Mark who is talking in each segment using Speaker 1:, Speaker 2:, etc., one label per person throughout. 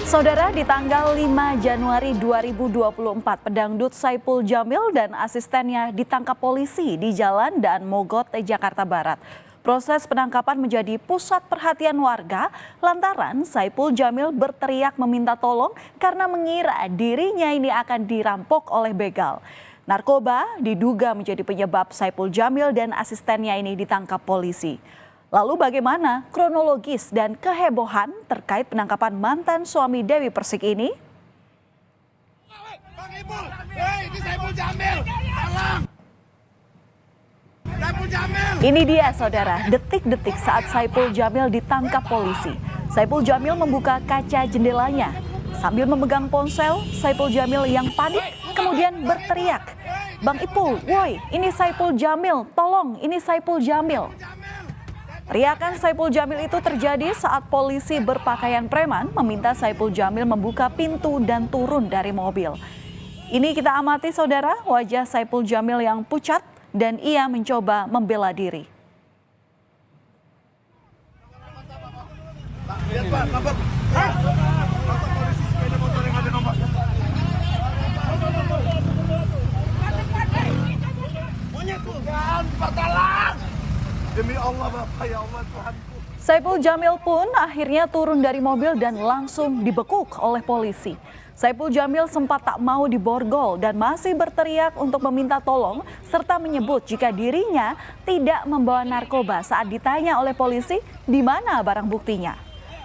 Speaker 1: Saudara, di tanggal 5 Januari 2024, pedangdut Saipul Jamil dan asistennya ditangkap polisi di Jalan Daan Mogot, Jakarta Barat. Proses penangkapan menjadi pusat perhatian warga lantaran Saipul Jamil berteriak meminta tolong karena mengira dirinya ini akan dirampok oleh begal. Narkoba diduga menjadi penyebab Saipul Jamil dan asistennya ini ditangkap polisi. Lalu bagaimana kronologis dan kehebohan terkait penangkapan mantan suami Dewi Persik ini? Ini dia saudara, detik-detik saat Saipul Jamil ditangkap polisi. Saipul Jamil membuka kaca jendelanya. Sambil memegang ponsel, Saipul Jamil yang panik kemudian berteriak, "Bang Ipul, woi, ini Saipul Jamil, tolong, ini Saipul Jamil." Teriakan Saipul Jamil itu terjadi saat polisi berpakaian preman meminta Saipul Jamil membuka pintu dan turun dari mobil. Ini kita amati saudara, wajah Saipul Jamil yang pucat dan ia mencoba membela diri.
Speaker 2: Demi Allah Bapak, ya Allah Tuhanku.
Speaker 1: Saipul Jamil pun akhirnya turun dari mobil dan langsung dibekuk oleh polisi. Saipul Jamil sempat tak mau diborgol dan masih berteriak untuk meminta tolong serta menyebut jika dirinya tidak membawa narkoba saat ditanya oleh polisi di mana barang buktinya.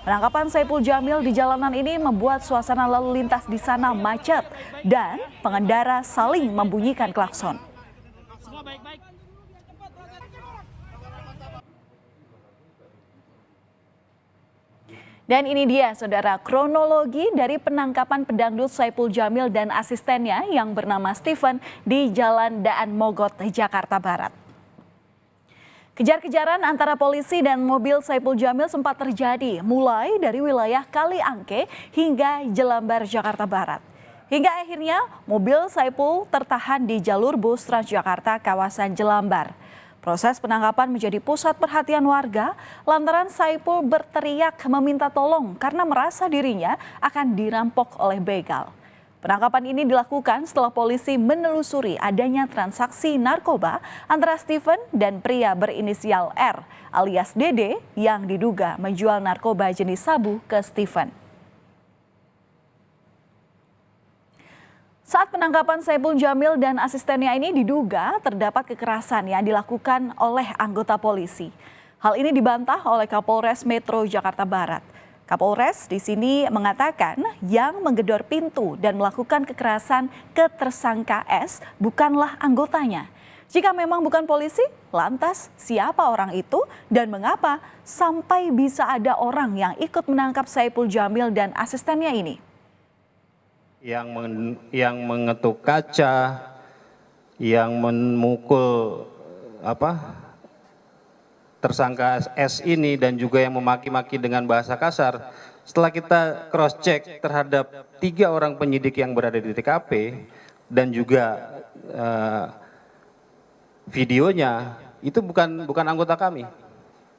Speaker 1: Penangkapan Saipul Jamil di jalanan ini membuat suasana lalu lintas di sana macet dan pengendara saling membunyikan klakson. Dan ini dia saudara kronologi dari penangkapan pedangdut Saipul Jamil dan asistennya yang bernama Steven di Jalan Daan Mogot, Jakarta Barat. Kejar-kejaran antara polisi dan mobil Saipul Jamil sempat terjadi mulai dari wilayah Kaliangke hingga Jelambar, Jakarta Barat. Hingga akhirnya mobil Saipul tertahan di jalur bus Transjakarta kawasan Jelambar. Proses penangkapan menjadi pusat perhatian warga lantaran Saipul berteriak meminta tolong karena merasa dirinya akan dirampok oleh begal. Penangkapan ini dilakukan setelah polisi menelusuri adanya transaksi narkoba antara Steven dan pria berinisial R alias Dede yang diduga menjual narkoba jenis sabu ke Steven. Saat penangkapan Saipul Jamil dan asistennya ini diduga terdapat kekerasan yang dilakukan oleh anggota polisi. Hal ini dibantah oleh Kapolres Metro Jakarta Barat. Kapolres di sini mengatakan yang menggedor pintu dan melakukan kekerasan ke tersangka S bukanlah anggotanya. Jika memang bukan polisi, lantas siapa orang itu dan mengapa sampai bisa ada orang yang ikut menangkap Saipul Jamil dan asistennya ini?
Speaker 3: Yang mengetuk kaca, yang memukul tersangka S ini dan juga yang memaki-maki dengan bahasa kasar. Setelah kita cross check terhadap 3 orang penyidik yang berada di TKP dan juga videonya itu bukan anggota kami.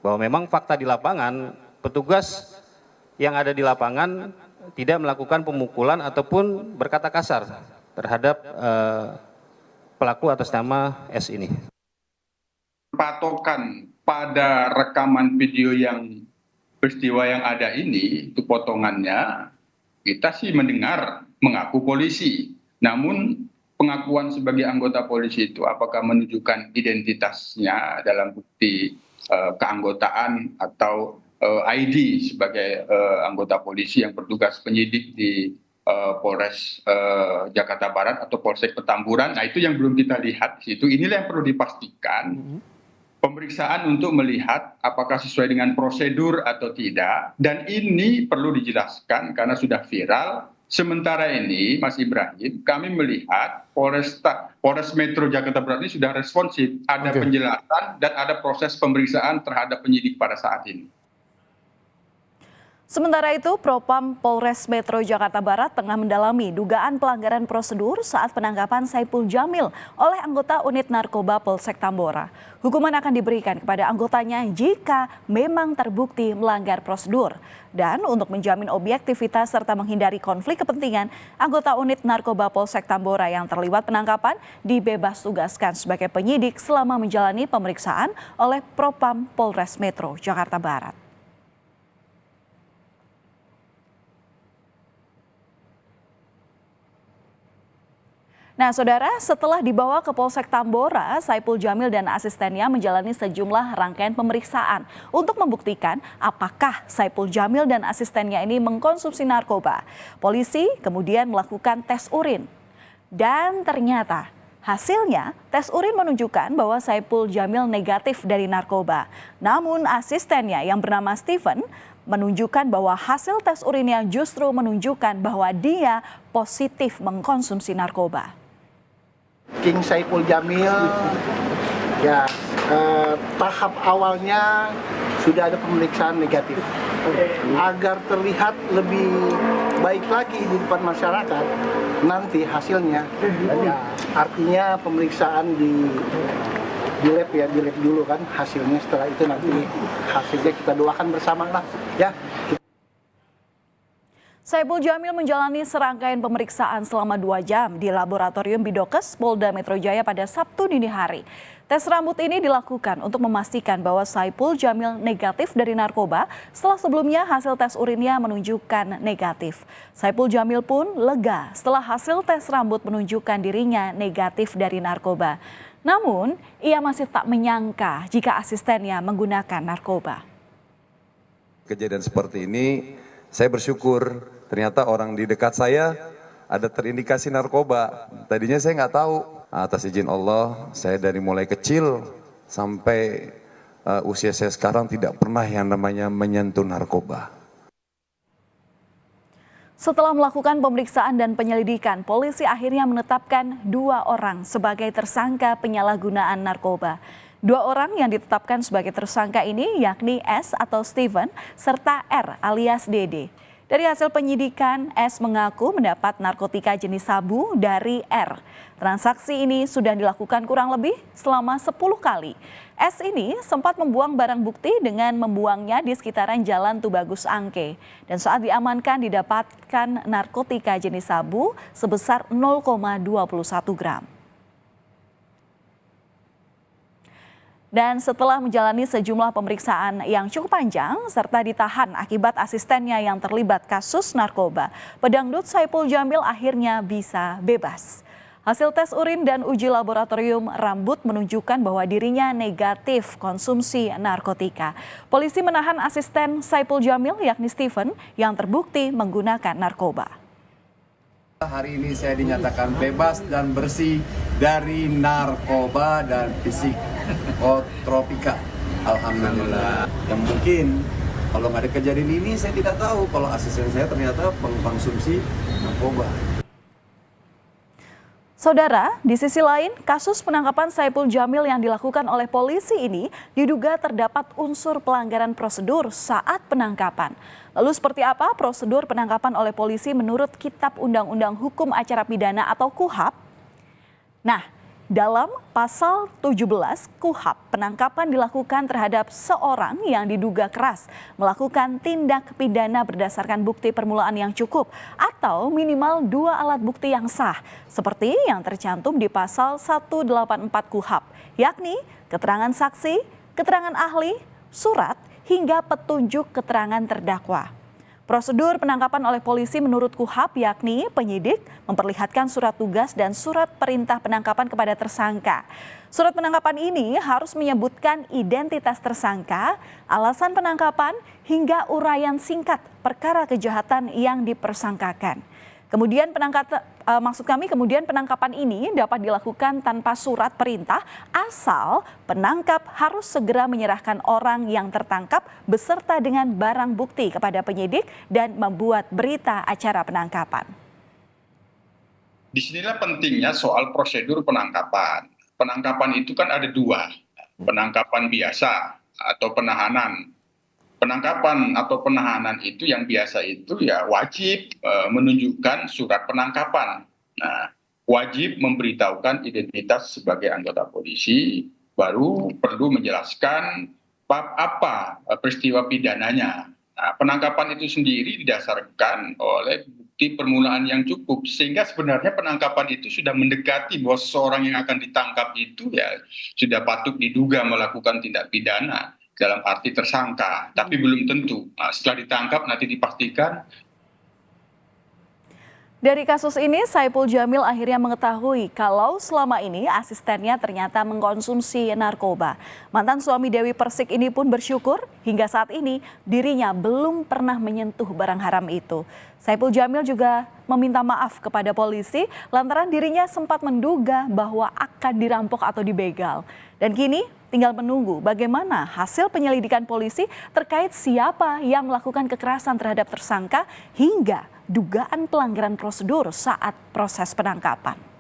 Speaker 3: Bahwa memang fakta di lapangan petugas yang ada di lapangan tidak melakukan pemukulan ataupun berkata kasar terhadap pelaku atas nama S ini.
Speaker 4: Patokan pada rekaman video yang peristiwa yang ada ini, itu potongannya, kita sih mendengar mengaku polisi. Namun pengakuan sebagai anggota polisi itu apakah menunjukkan identitasnya dalam bukti keanggotaan atau ID sebagai anggota polisi yang bertugas penyidik di Polres Jakarta Barat atau Polsek Petamburan. Nah itu yang belum kita lihat. Inilah yang perlu dipastikan. Pemeriksaan untuk melihat apakah sesuai dengan prosedur atau tidak. Dan ini perlu dijelaskan karena sudah viral. Sementara ini Mas Ibrahim, kami melihat Polres Metro Jakarta Barat ini sudah responsif. Ada penjelasan dan ada proses pemeriksaan terhadap penyidik pada saat ini.
Speaker 1: Sementara itu, Propam Polres Metro Jakarta Barat tengah mendalami dugaan pelanggaran prosedur saat penangkapan Saipul Jamil oleh anggota unit narkoba Polsek Tambora. Hukuman akan diberikan kepada anggotanya jika memang terbukti melanggar prosedur. Dan untuk menjamin objektivitas serta menghindari konflik kepentingan, anggota unit narkoba Polsek Tambora yang terlibat penangkapan dibebas tugaskan sebagai penyidik selama menjalani pemeriksaan oleh Propam Polres Metro Jakarta Barat. Nah, saudara, setelah dibawa ke Polsek Tambora, Saipul Jamil dan asistennya menjalani sejumlah rangkaian pemeriksaan untuk membuktikan apakah Saipul Jamil dan asistennya ini mengkonsumsi narkoba. Polisi kemudian melakukan tes urin. Dan ternyata hasilnya tes urin menunjukkan bahwa Saipul Jamil negatif dari narkoba. Namun asistennya yang bernama Steven menunjukkan bahwa hasil tes urinnya justru menunjukkan bahwa dia positif mengkonsumsi narkoba.
Speaker 5: King Saipul Jamil, ya tahap awalnya sudah ada pemeriksaan negatif. Agar terlihat lebih baik lagi di depan masyarakat, nanti hasilnya, ya, artinya pemeriksaan di lab ya, di lab dulu kan hasilnya, setelah itu nanti hasilnya kita doakan bersama lah ya.
Speaker 1: Saipul Jamil menjalani serangkaian pemeriksaan selama 2 jam di Laboratorium Bidokes Polda Metro Jaya pada Sabtu dini hari. Tes rambut ini dilakukan untuk memastikan bahwa Saipul Jamil negatif dari narkoba setelah sebelumnya hasil tes urinnya menunjukkan negatif. Saipul Jamil pun lega setelah hasil tes rambut menunjukkan dirinya negatif dari narkoba. Namun, ia masih tak menyangka jika asistennya menggunakan narkoba.
Speaker 6: Kejadian seperti ini, saya bersyukur ternyata orang di dekat saya ada terindikasi narkoba. Tadinya saya nggak tahu. Atas izin Allah, saya dari mulai kecil sampai usia saya sekarang tidak pernah yang namanya menyentuh narkoba.
Speaker 1: Setelah melakukan pemeriksaan dan penyelidikan, polisi akhirnya menetapkan 2 orang sebagai tersangka penyalahgunaan narkoba. 2 orang yang ditetapkan sebagai tersangka ini yakni S atau Steven serta R alias Dede. Dari hasil penyidikan, S mengaku mendapat narkotika jenis sabu dari R. Transaksi ini sudah dilakukan kurang lebih selama 10 kali. S ini sempat membuang barang bukti dengan membuangnya di sekitaran Jalan Tubagus Angke. Dan saat diamankan didapatkan narkotika jenis sabu sebesar 0,21 gram. Dan setelah menjalani sejumlah pemeriksaan yang cukup panjang serta ditahan akibat asistennya yang terlibat kasus narkoba, pedangdut Saipul Jamil akhirnya bisa bebas. Hasil tes urin dan uji laboratorium rambut menunjukkan bahwa dirinya negatif konsumsi narkotika. Polisi menahan asisten Saipul Jamil yakni Steven yang terbukti menggunakan narkoba.
Speaker 7: Hari ini saya dinyatakan bebas dan bersih dari narkoba dan psikotropika. Alhamdulillah. Yang mungkin kalau nggak ada kejadian ini saya tidak tahu kalau asisten saya ternyata pengkonsumsi narkoba.
Speaker 1: Saudara, di sisi lain, kasus penangkapan Saipul Jamil yang dilakukan oleh polisi ini diduga terdapat unsur pelanggaran prosedur saat penangkapan. Lalu seperti apa prosedur penangkapan oleh polisi menurut Kitab Undang-Undang Hukum Acara Pidana atau KUHAP? Nah, dalam pasal 17 KUHAP, penangkapan dilakukan terhadap seorang yang diduga keras melakukan tindak pidana berdasarkan bukti permulaan yang cukup atau minimal 2 alat bukti yang sah, seperti yang tercantum di pasal 184 KUHAP, yakni keterangan saksi, keterangan ahli, surat, hingga petunjuk keterangan terdakwa. Prosedur penangkapan oleh polisi menurut KUHAP yakni penyidik memperlihatkan surat tugas dan surat perintah penangkapan kepada tersangka. Surat penangkapan ini harus menyebutkan identitas tersangka, alasan penangkapan, hingga uraian singkat perkara kejahatan yang dipersangkakan. Kemudian penangkapan ini dapat dilakukan tanpa surat perintah asal penangkap harus segera menyerahkan orang yang tertangkap beserta dengan barang bukti kepada penyidik dan membuat berita acara penangkapan.
Speaker 4: Disinilah pentingnya soal prosedur penangkapan. Penangkapan itu kan ada 2, penangkapan biasa atau penahanan. penangkapan atau penahanan itu yang biasa itu ya wajib menunjukkan surat penangkapan. Nah, wajib memberitahukan identitas sebagai anggota polisi, baru perlu menjelaskan apa peristiwa pidananya. Nah, penangkapan itu sendiri didasarkan oleh bukti permulaan yang cukup, sehingga sebenarnya penangkapan itu sudah mendekati bahwa seseorang yang akan ditangkap itu ya sudah patut diduga melakukan tindak pidana dalam arti tersangka, tapi belum tentu. Nah, setelah ditangkap nanti dipastikan.
Speaker 1: Dari kasus ini, Saipul Jamil akhirnya mengetahui kalau selama ini asistennya ternyata mengkonsumsi narkoba. Mantan suami Dewi Persik ini pun bersyukur hingga saat ini dirinya belum pernah menyentuh barang haram itu. Saipul Jamil juga meminta maaf kepada polisi lantaran dirinya sempat menduga bahwa akan dirampok atau dibegal. Dan kini tinggal menunggu bagaimana hasil penyelidikan polisi terkait siapa yang melakukan kekerasan terhadap tersangka hingga dugaan pelanggaran prosedur saat proses penangkapan.